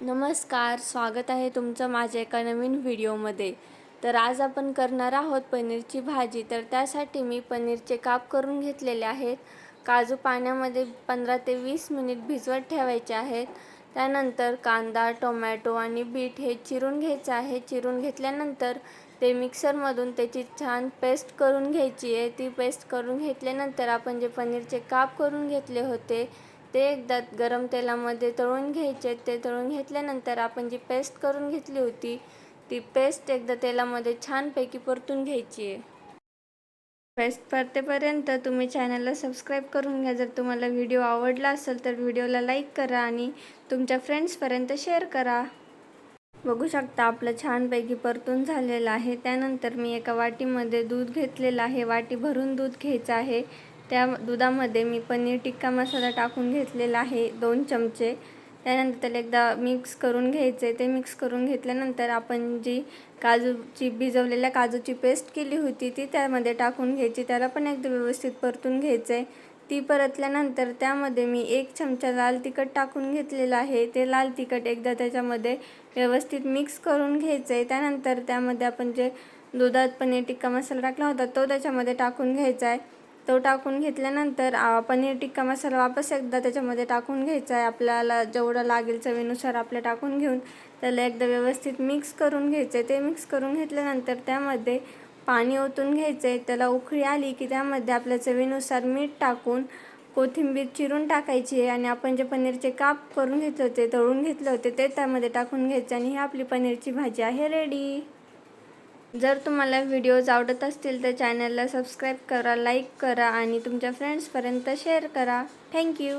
नमस्कार, स्वागत आहे तुमचं माझ्या एका नवीन व्हिडिओमध्ये. तर आज आपण करणार आहोत पनीरची भाजी. तर त्यासाठी मी पनीरचे काप करून घेतलेले आहेत. काजू पाण्यामध्ये 15 ते 20 मिनिट भिजवत ठेवायचे आहेत. त्यानंतर कांदा, टोमॅटो आणि बीट हे चिरून घ्यायचं आहे. चिरून घेतल्यानंतर ते मिक्सरमधून त्याची छान पेस्ट करून घ्यायची आहे. ती पेस्ट करून घेतल्यानंतर आपण जे पनीरचे काप करून घेतले होते ते एकदा गरम तेलामध्ये तळून घ्यायचे. ते तळून घेतल्यानंतर आपण जी पेस्ट करून घेतली होती ती पेस्ट एकदा तेलामध्ये छानपैकी परतून घ्यायची आहे. पेस्ट परतेपर्यंत तुम्ही चॅनलला सबस्क्राईब करून घ्या. जर तुम्हाला व्हिडिओ आवडला असेल तर व्हिडिओला लाईक करा आणि तुमच्या फ्रेंड्सपर्यंत शेअर करा. बघू शकता आपलं छानपैकी परतून झालेलं आहे. त्यानंतर मी एका वाटीमध्ये दूध घेतलेलं आहे. वाटी भरून दूध घ्यायचं आहे. त्या दुधामध्ये मी पनीर टिक्का मसाला टाकून घेतलेला आहे 2 चमचे. त्यानंतर त्याला एकदा मिक्स करून घ्यायचं आहे. ते मिक्स करून घेतल्यानंतर आपण जी भिजवलेल्या काजूची पेस्ट केली होती ती त्यामध्ये टाकून घ्यायची. त्याला पण एकदा व्यवस्थित परतून घ्यायचं आहे. ती परतल्यानंतर त्यामध्ये मी 1 चमचा लाल तिखट टाकून घेतलेलं आहे. ते लाल तिखट एकदा त्याच्यामध्ये व्यवस्थित मिक्स करून घ्यायचं आहे. त्यानंतर त्यामध्ये आपण जे दुधात पनीर टिक्का मसाला टाकला होता तो त्याच्यामध्ये टाकून घ्यायचा आहे. तो टाकून घेतल्यानंतर पनीर टिक्का मसाला वापस एकदा त्याच्यामध्ये टाकून घ्यायचा आहे. आपल्याला जेवढं लागेल चवीनुसार आपल्या टाकून घेऊन त्याला एकदा व्यवस्थित मिक्स करून घ्यायचं आहे. ते मिक्स करून घेतल्यानंतर त्यामध्ये पाणी ओतून घ्यायचं आहे. त्याला उकळी आली की त्यामध्ये आपल्या चवीनुसार मीठ टाकून कोथिंबीर चिरून टाकायची आहे आणि आपण जे पनीरचे काप करून घेतले होते, तळून घेतले होते ते त्यामध्ये टाकून घ्यायचे आणि ही आपली पनीरची भाजी आहे रेडी. जर तुम्हाला व्हिडिओज आवडत असतील तर चॅनलला सबस्क्राईब करा, लाईक करा आणि तुमच्या फ्रेंड्सपर्यंत शेअर करा. थँक्यू.